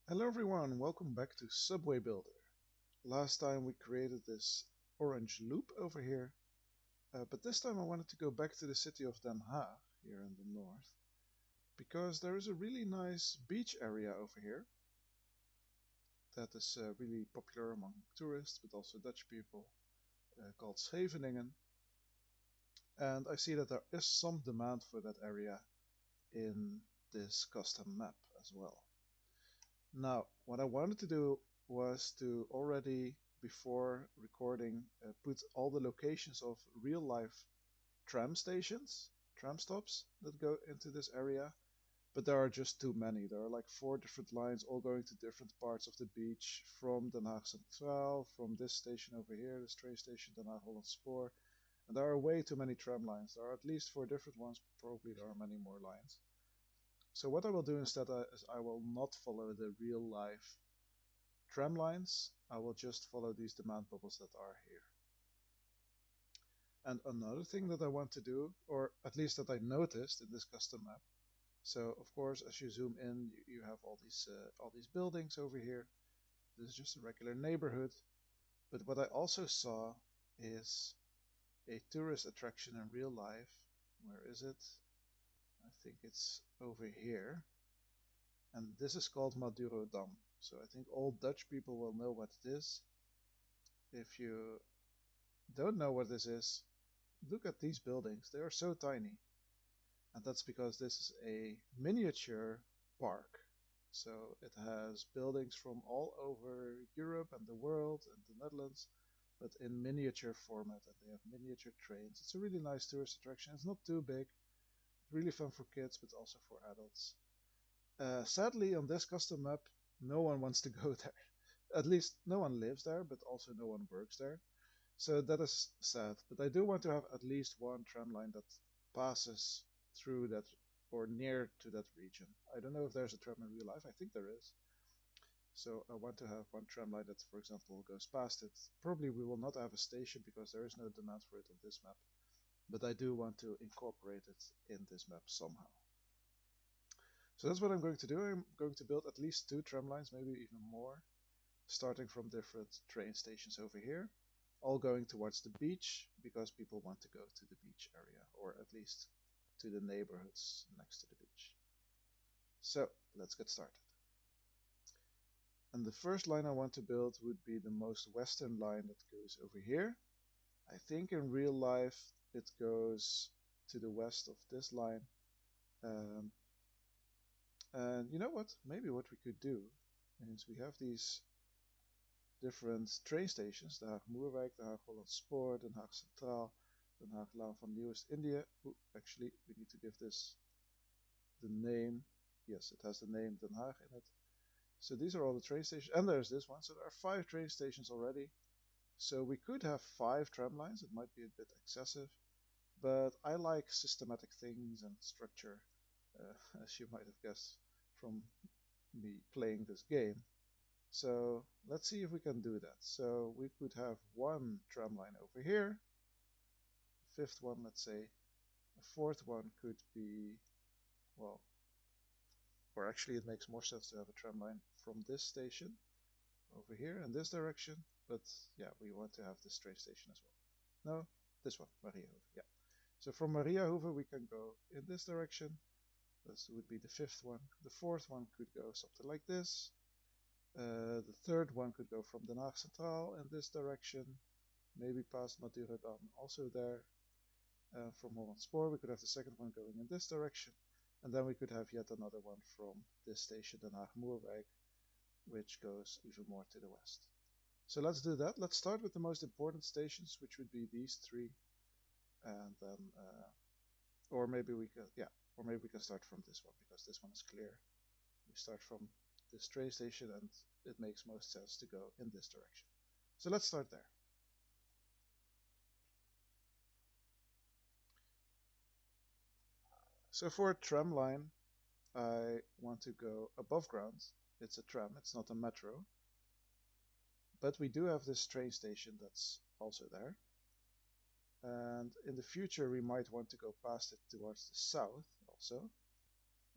Hello everyone, welcome back to Subway Builder. Last time we created this orange loop over here, but this time I wanted to go back to the city of Den Haag, here in the north, because there is a really nice beach area over here that is really popular among tourists, but also Dutch people, called Scheveningen. And I see that there is some demand for that area in this custom map as well. Now, what I wanted to do was to already, before recording, put all the locations of real life tram stations, tram stops that go into this area. But there are just too many. There are like 4 different lines all going to different parts of the beach from Den Haag Centraal, from this station over here, this train station, Den Haag Holland Spoor. And there are way too many tram lines. There are at least 4 different ones, probably there are many more lines. So what I will do instead is I will not follow the real life tram lines. I will just follow these demand bubbles that are here. And another thing that I want to do, or at least that I noticed in this custom map, so of course as you zoom in you have all these buildings over here. This is just a regular neighborhood. But what I also saw is a tourist attraction in real life. Where is it? I think it's over here. And this is called Madurodam. So I think all Dutch people will know what it is. If you don't know what this is, look at these buildings. They are so tiny. And that's because this is a miniature park. So it has buildings from all over Europe and the world and the Netherlands, but in miniature format. And they have miniature trains. It's a really nice tourist attraction. It's not too big. It's really fun for kids, but also for adults. Sadly, on this custom map, no one wants to go there. At least no one lives there, but also no one works there. So that is sad. But I do want to have at least one tram line that passes through that or near to that region. I don't know if there's a tram in real life. I think there is. So I want to have one tram line that, for example, goes past it. Probably we will not have a station because there is no demand for it on this map. But I do want to incorporate it in this map somehow. So that's what I'm going to do. I'm going to build at least 2 tram lines, maybe even more, starting from different train stations over here, all going towards the beach because people want to go to the beach area, or at least to the neighborhoods next to the beach. So let's get started. And the first line I want to build would be the most western line that goes over here. I think in real life it goes to the west of this line. And you know what? Maybe what we could do is we have these different train stations. Den Haag Moerwijk, Den Haag Holland Spoor, Den Haag Centraal, Den Haag Laan van Nieuwest-Indië. Actually, we need to give this the name. Yes, it has the name Den Haag in it. So these are all the train stations. And there's this one. So there are 5 train stations already. So we could have 5 tram lines. It might be a bit excessive. But I like systematic things and structure, as you might have guessed from me playing this game. So let's see if we can do that. So we could have one tram line over here, a 5th one, let's say. A 4th one could be, well, or actually it makes more sense to have a tram line from this station over here in this direction. But yeah, we want to have this train station as well. No, this one, Mariahoeve. Yeah. So from Mariahoeve we can go in this direction. This would be the 5th one. The 4th one could go something like this. The 3rd one could go from Den Haag Centraal in this direction, maybe past Madurodam, also there. From Holland Spoor, we could have the 2nd one going in this direction, and then we could have yet another one from this station, Den Haag Moerwijk, which goes even more to the west. So let's do that. Let's start with the most important stations, which would be these 3, and then, or maybe we can start from this one because this one is clear. We start from this train station and it makes most sense to go in this direction. So let's start there. So for a tram line, I want to go above ground. It's a tram, it's not a metro. But we do have this train station that's also there. And in the future, we might want to go past it towards the south also.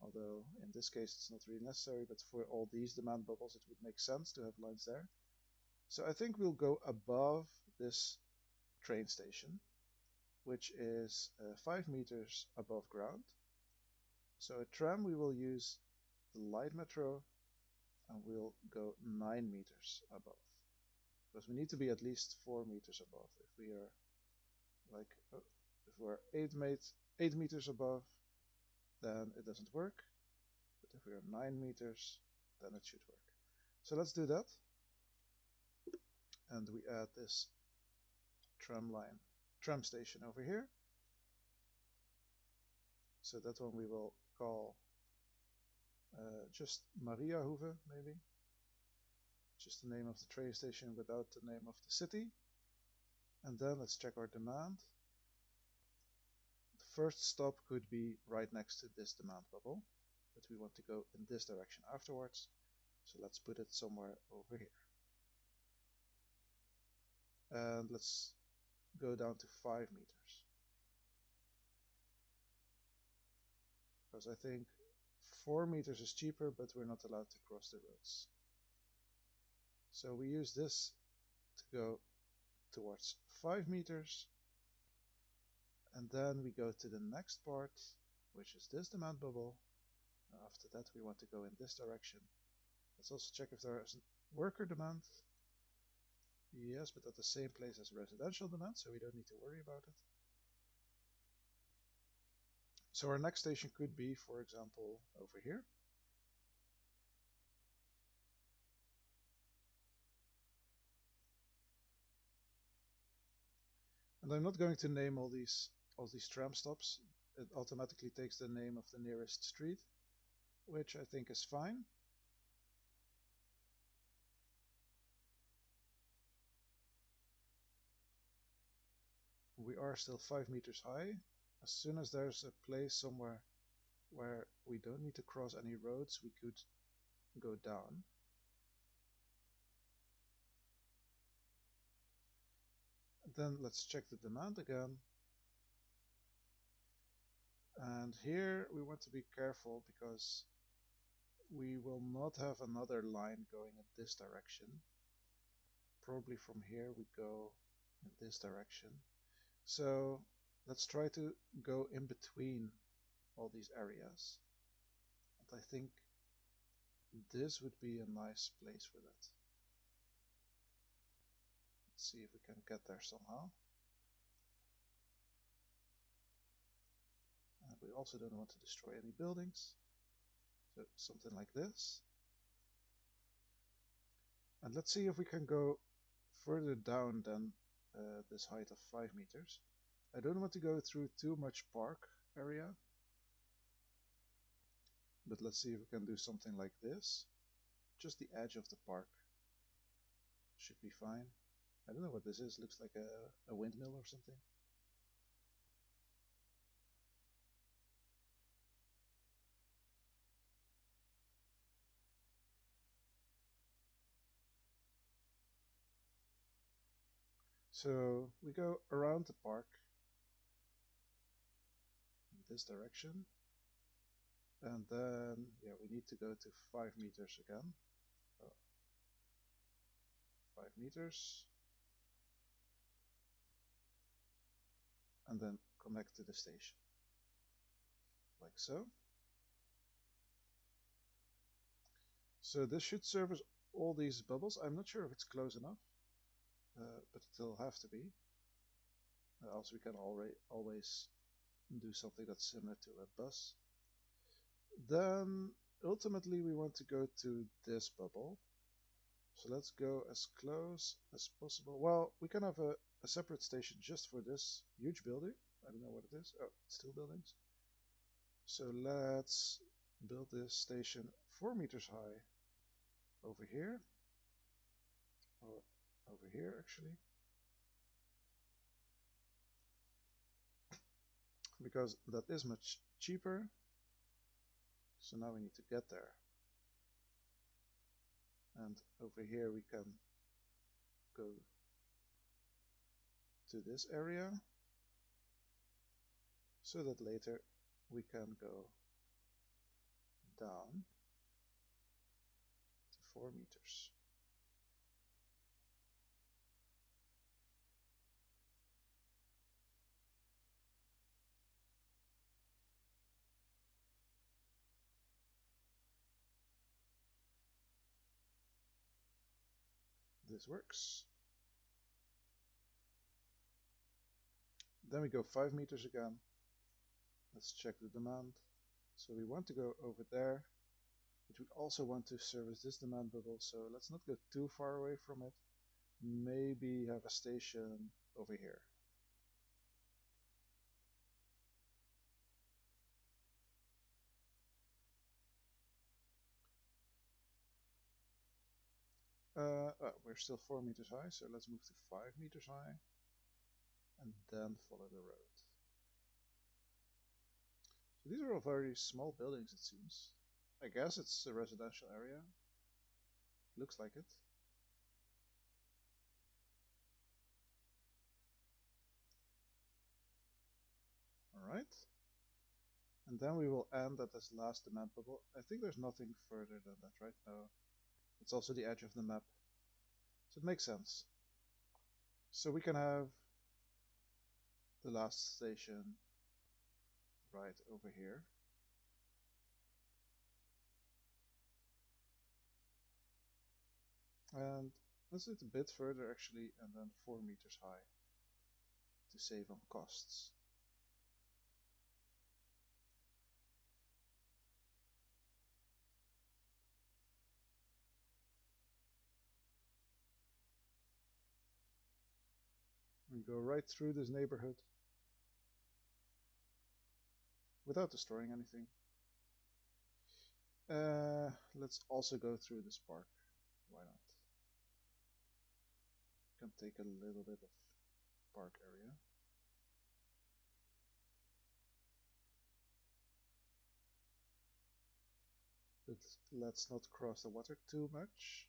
although in this case it's not really necessary, but for all these demand bubbles it would make sense to have lines there. So I think we'll go above this train station, which is 5 meters above ground. So a tram we will use the light metro, and we'll go 9 meters above, because we need to be at least 4 meters above. If we are like if we're 8 meters above, then it doesn't work. But if we are 9 meters, then it should work. So let's do that. And we add this tram station over here. So that one we will call just Mariahoeve, maybe. Just the name of the train station without the name of the city. And then let's check our demand. The first stop could be right next to this demand bubble, but we want to go in this direction afterwards. So let's put it somewhere over here. And let's go down to 5 meters. Because I think 4 meters is cheaper, but we're not allowed to cross the roads. So we use this to go towards 5 meters. And then we go to the next part, which is this demand bubble. After that, we want to go in this direction. Let's also check if there is worker demand. Yes, but at the same place as residential demand, so we don't need to worry about it. So our next station could be, for example, over here. And I'm not going to name all these tram stops. It automatically takes the name of the nearest street, which I think is fine. We are still 5 meters high. As soon as there's a place somewhere where we don't need to cross any roads, we could go down. Then let's check the demand again. And here we want to be careful because we will not have another line going in this direction. Probably from here we go in this direction. So let's try to go in between all these areas. And I think this would be a nice place for that. Let's see if we can get there somehow. And we also don't want to destroy any buildings. So something like this. And let's see if we can go further down than this height of 5 meters. I don't want to go through too much park area, but let's see if we can do something like this. Just the edge of the park should be fine. I don't know what this is. Looks like a windmill or something. So we go around the park in this direction. And then, yeah, we need to go to 5 meters again. Oh, 5 meters. And then connect to the station. Like so. So this should service all these bubbles. I'm not sure if it's close enough, but it'll have to be. Else we can always do something that's similar to a bus. Then ultimately we want to go to this bubble. So let's go as close as possible. Well, we can have a separate station just for this huge building. I don't know what it is. Oh, it's 2 buildings. So let's build this station 4 meters high over here. Or over here, actually. Because that is much cheaper. So now we need to get there. And over here we can go to this area, so that later we can go down to 4 meters. This works. Then we go 5 meters again. Let's check the demand. So we want to go over there, but we also want to service this demand bubble, so let's not go too far away from it. Maybe have a station over here. We're still 4 meters high, so let's move to 5 meters high and then follow the road. So these are all very small buildings, it seems. I guess it's a residential area. Looks like it. Alright. And then we will end at this last demand bubble. I think there's nothing further than that right now. It's also the edge of the map. So it makes sense. So we can have the last station right over here. And let's do it a bit further actually, and then 4 meters high to save on costs. We go right through this neighborhood without destroying anything. Let's also go through this park. Why not? Can take a little bit of park area. But let's not cross the water too much.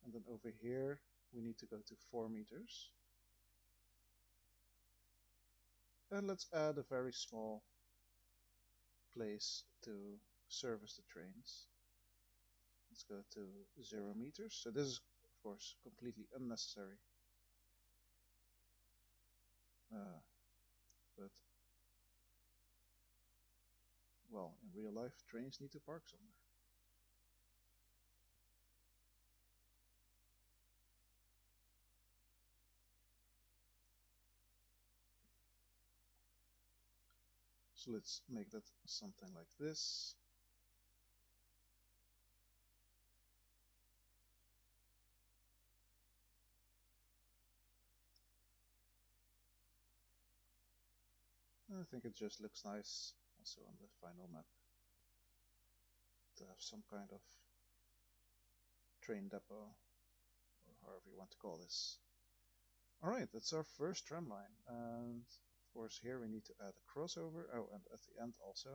And then over here, we need to go to 4 meters. And let's add a very small place to service the trains. Let's go to 0 meters. So this is, of course, completely unnecessary. But, well, in real life, trains need to park somewhere. So let's make that something like this. I think it just looks nice also on the final map to have some kind of train depot, or however you want to call this. Alright, that's our first tram line, and of course here we need to add a crossover. Oh, and at the end also.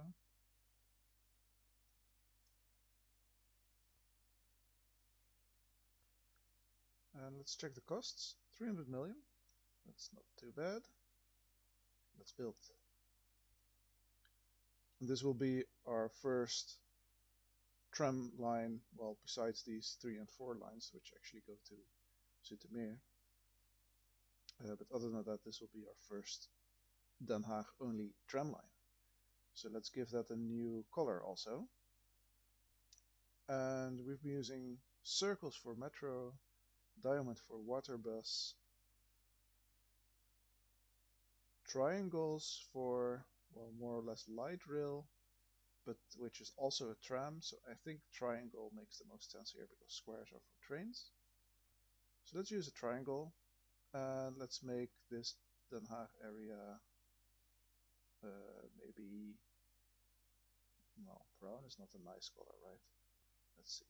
And let's check the costs. 300 million. That's not too bad. Let's build. And this will be our first tram line, well, besides these 3 and 4 lines, which actually go to Zoetermeer. But other than that, this will be our first Den Haag only tram line. So let's give that a new color also. And we've been using circles for metro, diamond for water bus, triangles for, well, more or less light rail, but which is also a tram. So I think triangle makes the most sense here because squares are for trains. So let's use a triangle, and let's make this Den Haag area maybe, well, brown is not a nice color, right? Let's see.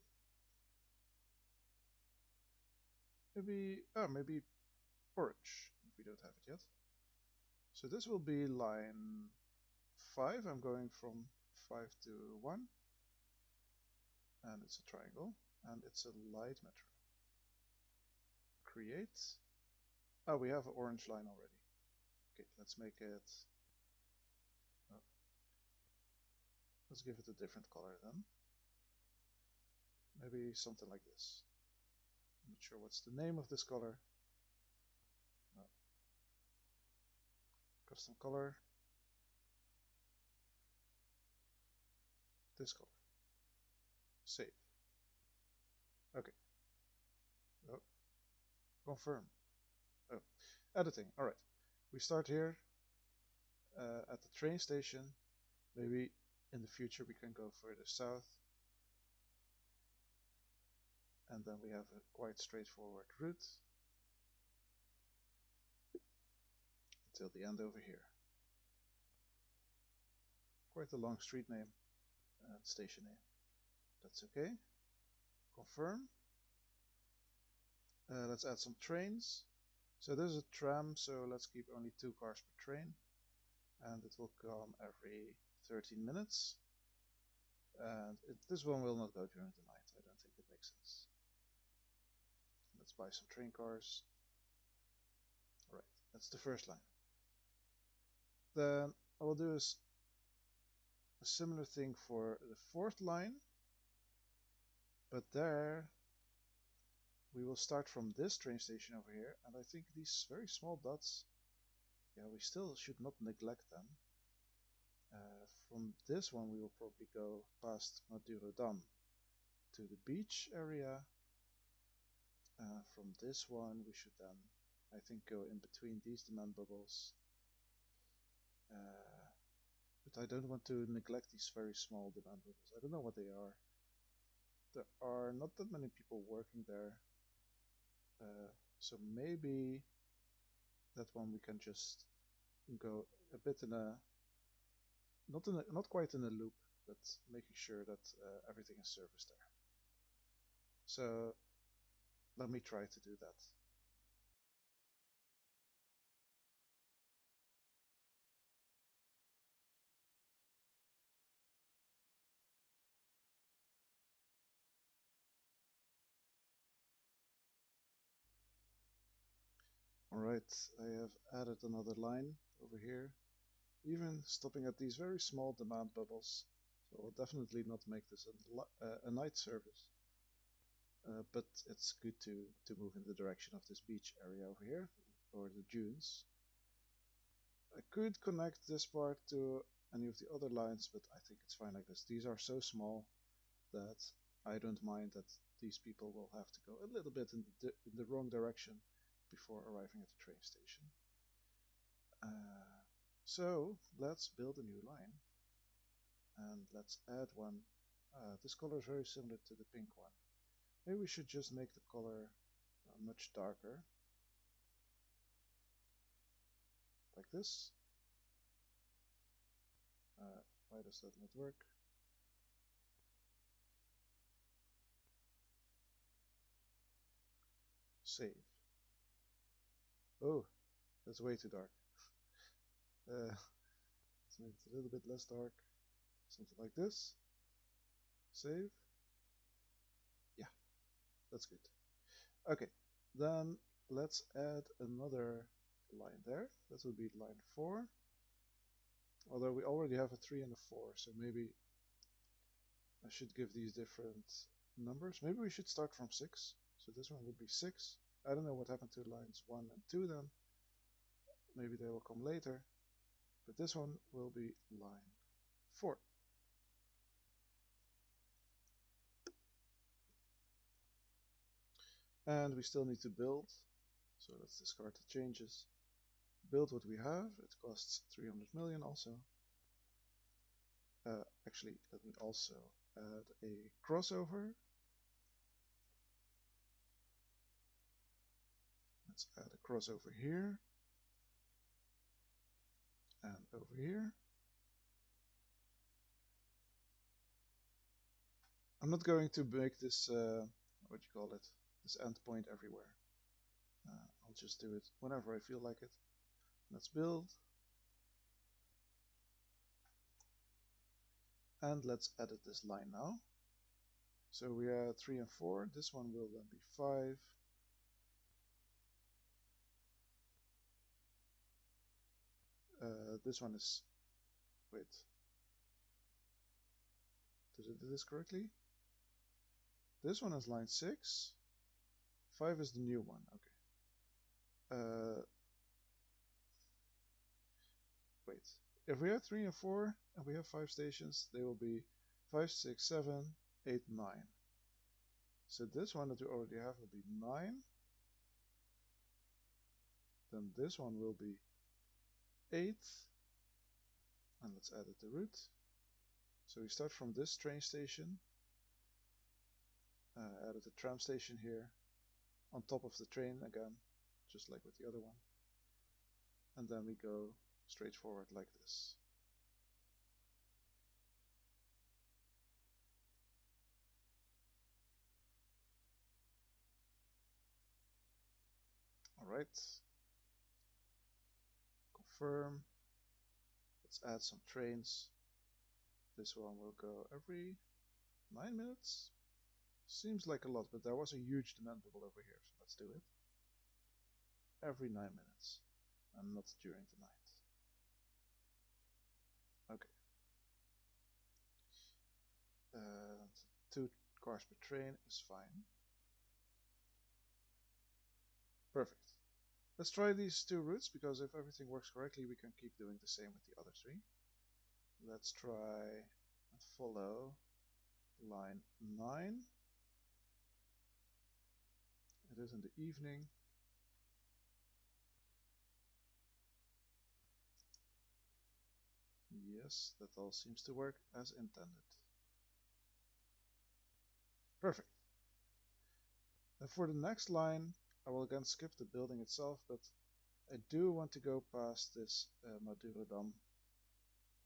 Maybe orange, if we don't have it yet. So this will be line 5. I'm going from 5 to 1. And it's a triangle. And it's a light metro. Create. Oh, we have an orange line already. Okay, let's make it... Oh. Let's give it a different color then. Maybe something like this. I'm not sure what's the name of this color. No. Custom color. This color. Save. Okay. Oh. Confirm. Oh. Editing. Alright. We start here at the train station. Maybe in the future we can go further south. And then we have a quite straightforward route until the end over here. Quite a long street name and station name. That's okay. Confirm. Let's add some trains. So there's a tram, so let's keep only 2 cars per train. And it will come every 13 minutes. And this one will not go during the night. I don't think it makes sense. Let's buy some train cars. Alright, that's the first line. Then I will do a similar thing for the 4th line. But there we will start from this train station over here. And I think these very small dots, yeah, we still should not neglect them. From this one we will probably go past Rotterdam to the beach area. From this one we should then, I think, go in between these demand bubbles. But I don't want to neglect these very small demand bubbles. I don't know what they are. There are not that many people working there. So maybe that one we can just go a bit in a not quite in a loop, but making sure that everything is serviced there. So let me try to do that. Alright, I have added another line over here, even stopping at these very small demand bubbles. So I'll definitely not make this a night service. But it's good to move in the direction of this beach area over here, or the dunes. I could connect this part to any of the other lines, but I think it's fine like this. These are so small that I don't mind that these people will have to go a little bit in the wrong direction before arriving at the train station. So let's build a new line, and let's add one. This color is very similar to the pink one. Maybe we should just make the color much darker, like this. Why does that not work? Save. Oh, that's way too dark. Let's make it a little bit less dark. Something like this. Save. Yeah, that's good. Okay, then let's add another line there. That would be line 4. Although we already have a 3 and a 4, so maybe I should give these different numbers. Maybe we should start from 6. So this one would be 6. I don't know what happened to lines 1 and 2 then. Maybe they will come later. But this one will be line 4. And we still need to build. So let's discard the changes. Build what we have. It costs 300 million also. Actually, let me also add a crossover. Let's add a crossover here. And over here. I'm not going to make this, what you call it, this endpoint everywhere. I'll just do it whenever I feel like it. Let's build. And let's edit this line now. So we are 3 and 4. This one will then be 5. This one is, wait. Did I do this correctly? This one is line 6. 5 is the new one. Okay. Wait. If we have 3 and 4 and we have 5 stations, they will be 5, 6, 7, 8, 9. So this one that we already have will be 9. Then this one will be 8. And let's add it to route. So we start from this train station. Added a tram station here on top of the train again, just like with the other one. And then we go straight forward like this. All right. Confirm. Let's add some trains. This one will go every 9 minutes. Seems like a lot, but there was a huge demand bubble over here, so let's do it. Every 9 minutes, and not during the night. Okay. And 2 cars per train is fine. Perfect. Let's try these 2 routes, because if everything works correctly, we can keep doing the same with the other 3. Let's try and follow line 9. It is in the evening. Yes, that all seems to work as intended. Perfect. And for the next line, I will again skip the building itself, but I do want to go past this Rotterdam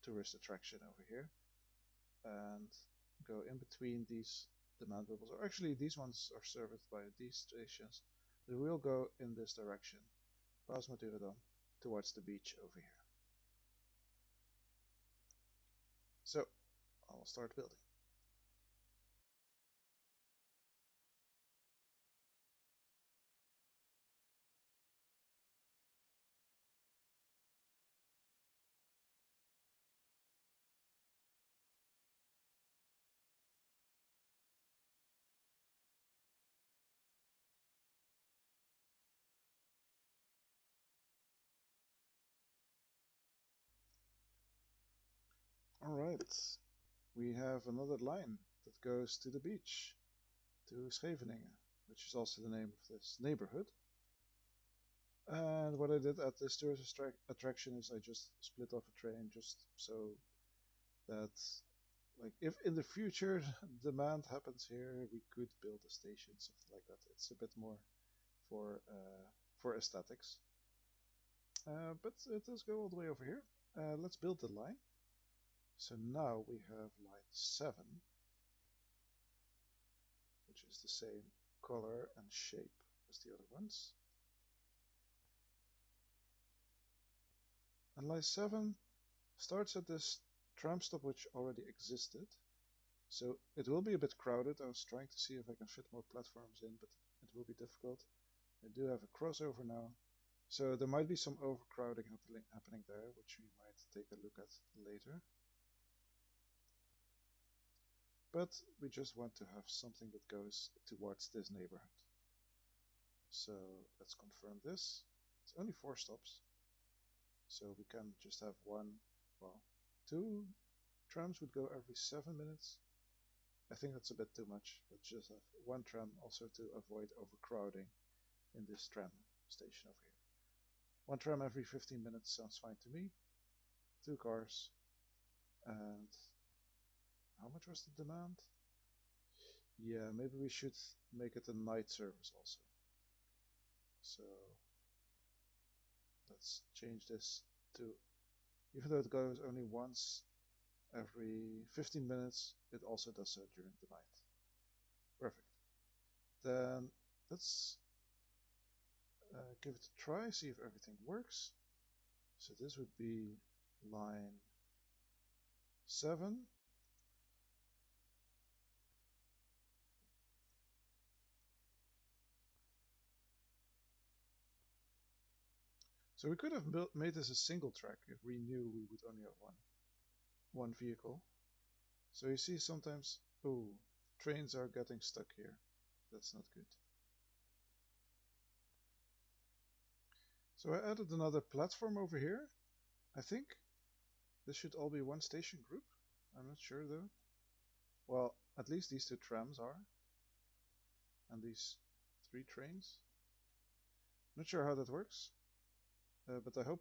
tourist attraction over here and go in between these demand bubbles. Or actually, these ones are served by these stations. But we'll go in this direction, past Rotterdam, towards the beach over here. So I'll start building. All right, we have another line that goes to the beach, to Scheveningen, which is also the name of this neighborhood. And what I did at this tourist attraction is I just split off a train just so that, like, if in the future demand happens here, we could build a station, something like that. It's a bit more for aesthetics. But it does go all the way over here. Let's build the line. So now we have line 7, which is the same color and shape as the other ones. And line 7 starts at this tram stop which already existed. So it will be a bit crowded. I was trying to see if I can fit more platforms in, but it will be difficult. I do have a crossover now. So there might be some overcrowding happening there, which we might take a look at later. But we just want to have something that goes towards this neighborhood. So let's confirm this. It's only 4 stops. So we can just have one, well, 2 trams would go every 7 minutes. I think that's a bit too much. Let's just have 1 tram also to avoid overcrowding in this tram station over here. 1 tram every 15 minutes sounds fine to me. 2 cars. And how much was the demand? Yeah, maybe we should make it a night service also. So let's change this to, even though it goes only once every 15 minutes, it also does so during the night. Perfect. Then let's give it a try, see if everything works. So this would be line 7. So we could have made this a single track if we knew we would only have one vehicle. So you see sometimes, oh, trains are getting stuck here. That's not good. So I added another platform over here. I think this should all be one station group. I'm not sure though. Well, at least these two trams are, and these three trains. Not sure how that works, but I hope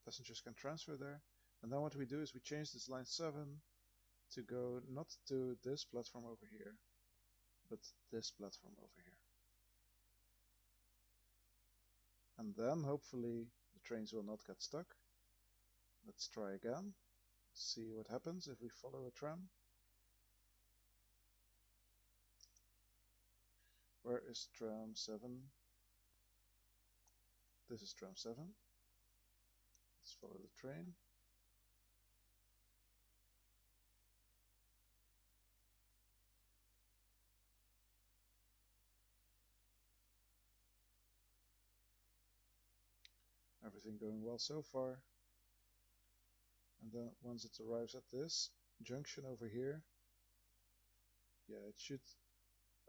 passengers can transfer there. And then what we do is we change this line 7 to go not to this platform over here, but this platform over here. And then hopefully the trains will not get stuck. Let's try again. See what happens if we follow a tram. Where is tram 7? This is tram 7. Let's follow the train. Everything going well so far. And then once it arrives at this junction over here, yeah, it should.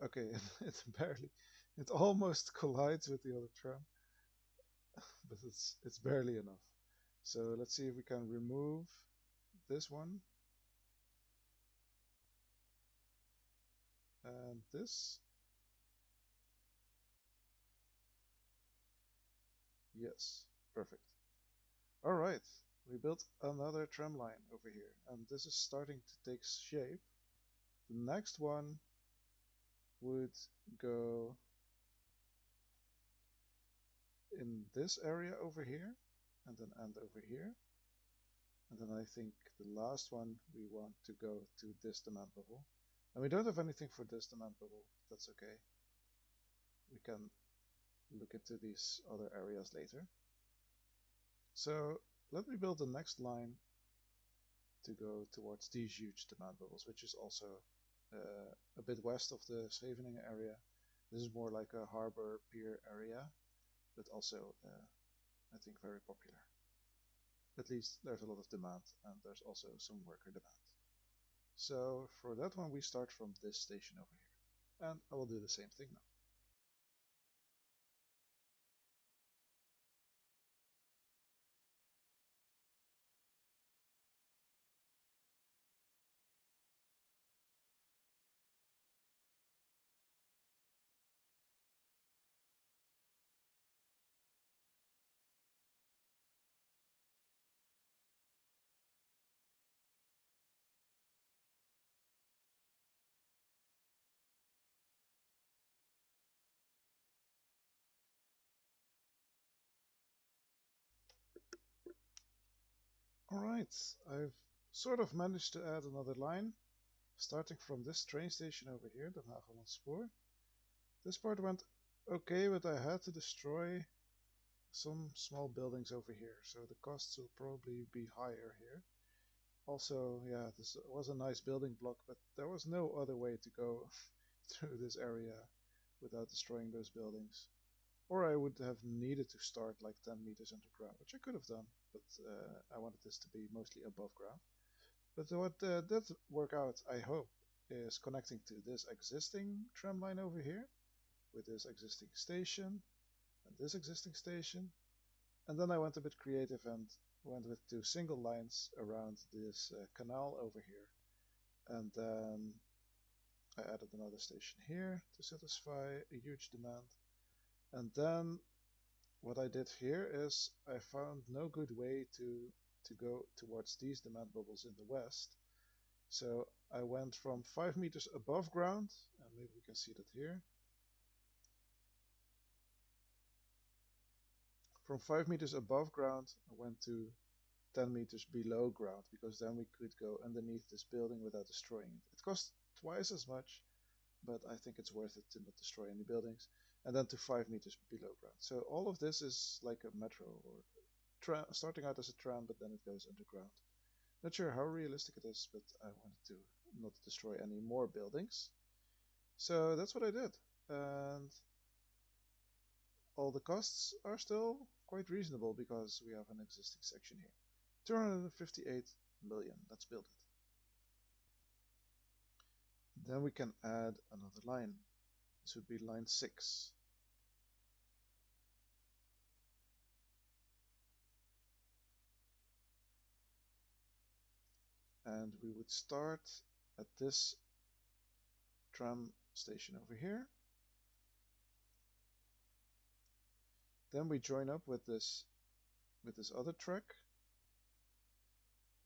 Okay, it almost collides with the other tram, but it's barely enough. So let's see if we can remove this one and this. Yes, perfect. All right, we built another tram line over here, and this is starting to take shape. The next one would go in this area over here, and then end over here. And then I think the last one we want to go to this demand bubble. And we don't have anything for this demand bubble. That's okay. We can look into these other areas later. So let me build the next line to go towards these huge demand bubbles, which is also a bit west of the Scheveningen area. This is more like a harbor pier area, but also I think very popular. At least there's a lot of demand, and there's also some worker demand. So for that one, we start from this station over here. And I will do the same thing now. Alright, I've sort of managed to add another line, starting from this train station over here, Den Haag Spoor. This part went okay, but I had to destroy some small buildings over here, so the costs will probably be higher here. Also, yeah, this was a nice building block, but there was no other way to go through this area without destroying those buildings. Or I would have needed to start like 10 meters underground, which I could have done, but I wanted this to be mostly above ground. But what did work out, I hope, is connecting to this existing tram line over here with this existing station and this existing station. And then I went a bit creative and went with two single lines around this canal over here. And then I added another station here to satisfy a huge demand. And then what I did here is I found no good way to go towards these demand bubbles in the west. So I went from 5 meters above ground, and maybe we can see that here. From 5 meters above ground, I went to 10 meters below ground, because then we could go underneath this building without destroying it. It cost twice as much, but I think it's worth it to not destroy any buildings. And then to 5 meters below ground. So all of this is like a metro or starting out as a tram, but then it goes underground. Not sure how realistic it is, but I wanted to not destroy any more buildings. So that's what I did. And all the costs are still quite reasonable because we have an existing section here. 258 million, let's build it. Then we can add another line. This would be line 6. And we would start at this tram station over here. Then we join up with this other track,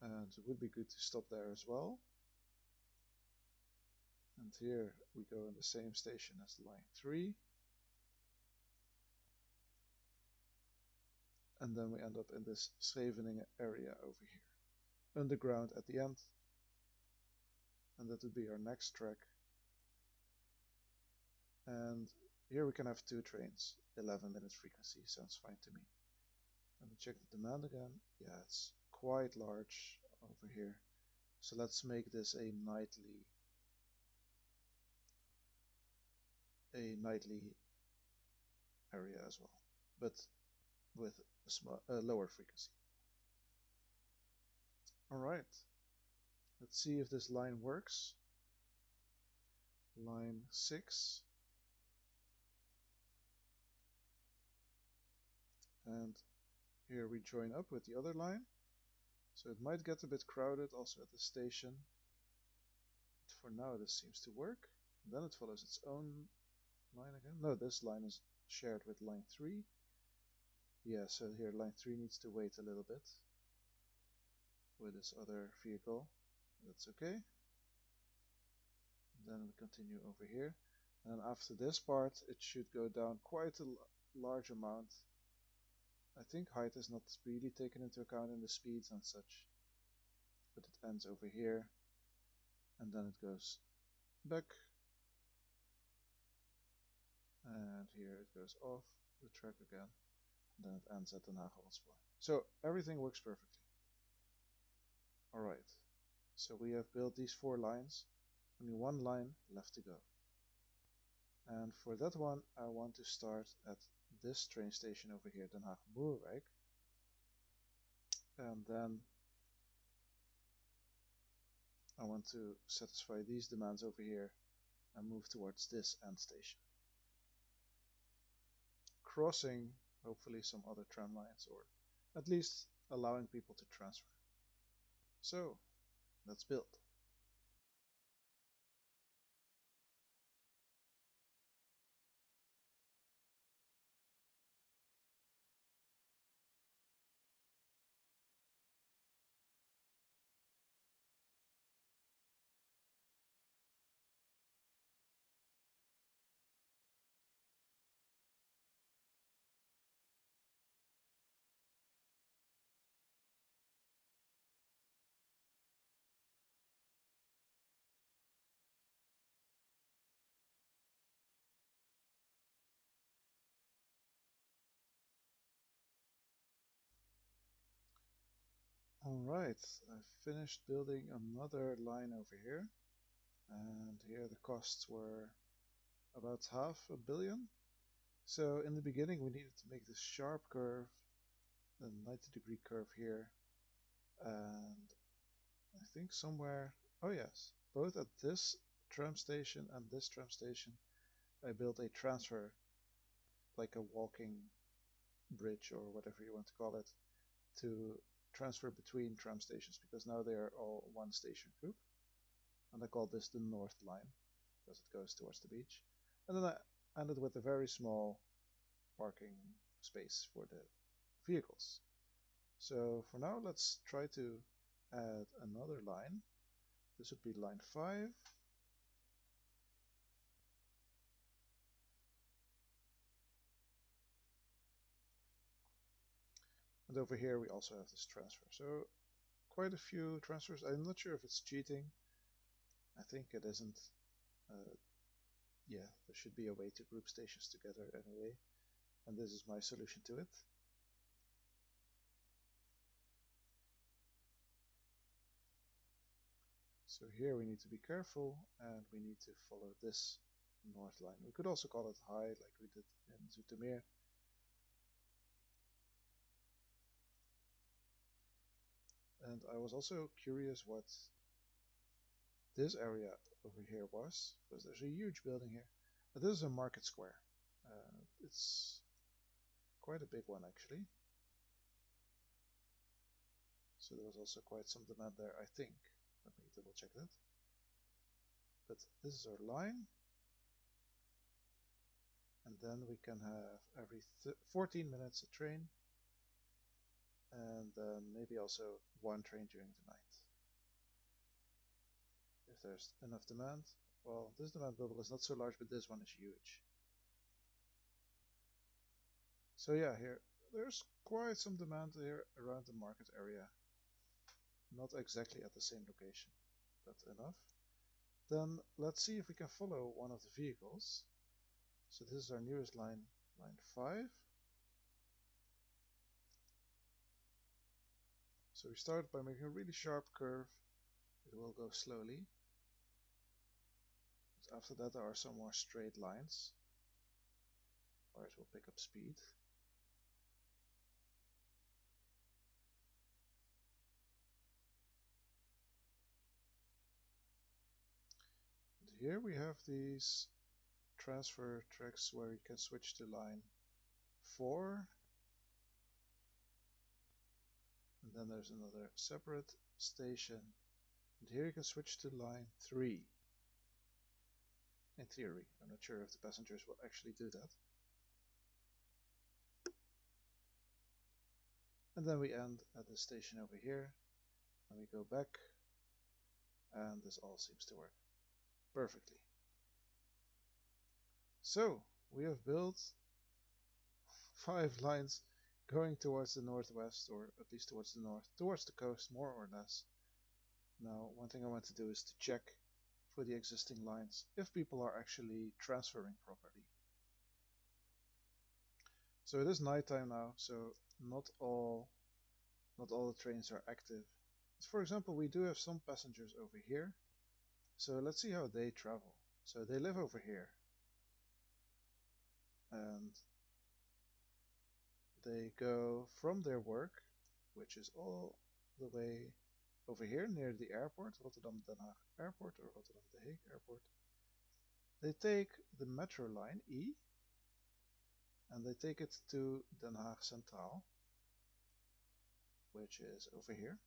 and it would be good to stop there as well. And here we go in the same station as line 3. And then we end up in this Scheveningen area over here. Underground at the end. And that would be our next track. And here we can have 2 trains. 11 minutes frequency sounds fine to me. Let me check the demand again. Yeah, it's quite large over here. So let's make this a nightly area as well, but with a lower frequency. All right, let's see if this line works. Line 6. And here we join up with the other line. So it might get a bit crowded also at the station. But for now this seems to work. And then it follows its own line again. No, this line is shared with line 3. Yeah, so here line 3 needs to wait a little bit for this other vehicle. That's okay. Then we continue over here. And after this part it should go down quite a large amount. I think height is not really taken into account in the speeds and such. But it ends over here. And then it goes back. And here it goes off the track again. And then it ends at Den Haag Hollandspoor. So everything works perfectly. Alright. So we have built these 4 lines. Only one line left to go. And for that one I want to start at this train station over here, Den Haag Moerwijk. And then I want to satisfy these demands over here and move towards this end station. Crossing hopefully some other tram lines, or at least allowing people to transfer. So let's build. Alright, I finished building another line over here, and here the costs were about $500 million. So in the beginning we needed to make this sharp curve, a 90-degree curve here, and I think somewhere, oh yes, both at this tram station and this tram station I built a transfer, like a walking bridge or whatever you want to call it, to transfer between tram stations, because now they are all one station group. And I call this the North Line because it goes towards the beach. And then I ended with a very small parking space for the vehicles. So for now let's try to add another line. This would be line 5. And over here we also have this transfer. So quite a few transfers. I'm not sure if it's cheating. I think it isn't. Yeah, there should be a way to group stations together anyway. And this is my solution to it. So here we need to be careful, and we need to follow this north line. We could also call it high, like we did in Zoetermeer. And I was also curious what this area over here was, because there's a huge building here. But this is a market square. It's quite a big one actually. So there was also quite some demand there, I think. Let me double check that. But this is our line. And then we can have every 14 minutes a train. And then maybe also one train during the night. If there's enough demand. Well, this demand bubble is not so large, but this one is huge. So yeah, here there's quite some demand here around the market area. Not exactly at the same location, but enough. Then let's see if we can follow one of the vehicles. So this is our newest line, line 5. So we start by making a really sharp curve. It will go slowly. But after that there are some more straight lines, where it will pick up speed. And here we have these transfer tracks where you can switch to line 4. And then there's another separate station. And here you can switch to line 3. In theory, I'm not sure if the passengers will actually do that. And then we end at the station over here. And we go back. And this all seems to work perfectly. So, we have built 5 lines going towards the northwest, or at least towards the north, towards the coast, more or less. Now, one thing I want to do is to check for the existing lines if people are actually transferring properly. So it is nighttime now, so not all the trains are active. But for example, we do have some passengers over here. So let's see how they travel. So they live over here. And they go from their work, which is all the way over here near the airport, Rotterdam Den Haag Airport or Rotterdam The Hague Airport. They take the metro line E and they take it to Den Haag Centraal, which is over here.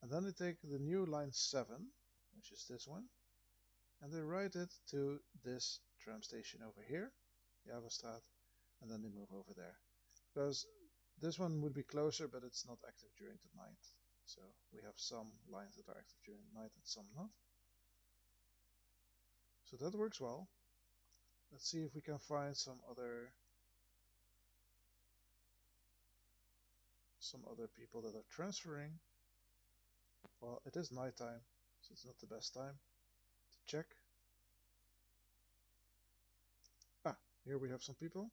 And then they take the new line 7, which is this one, and they ride it to this tram station over here, Javastraat, and then they move over there. Because this one would be closer, but it's not active during the night. So we have some lines that are active during the night and some not. So that works well. Let's see if we can find some other people that are transferring. Well, it is nighttime, so it's not the best time to check. Ah, here we have some people.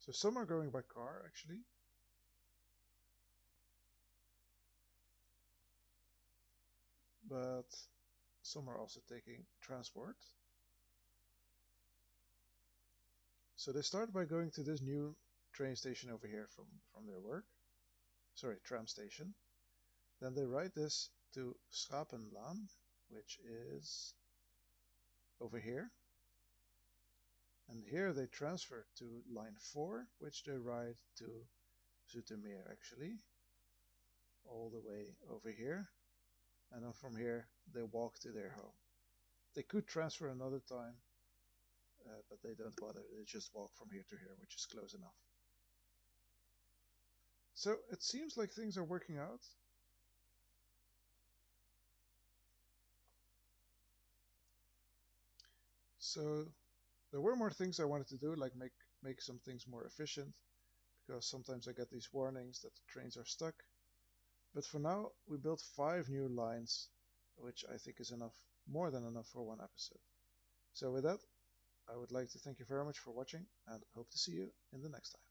So some are going by car, actually. But some are also taking transport. So they start by going to this new train station over here from their work. Sorry, tram station. Then they ride this to Schapenlaan, which is over here. And here they transfer to line 4, which they ride to Zoetermeer actually. All the way over here. And then from here they walk to their home. They could transfer another time, but they don't bother. They just walk from here to here, which is close enough. So it seems like things are working out. So there were more things I wanted to do, like make some things more efficient, because sometimes I get these warnings that the trains are stuck. But for now, we built 5 new lines, which I think is enough, more than enough for one episode. So with that, I would like to thank you very much for watching and hope to see you in the next time.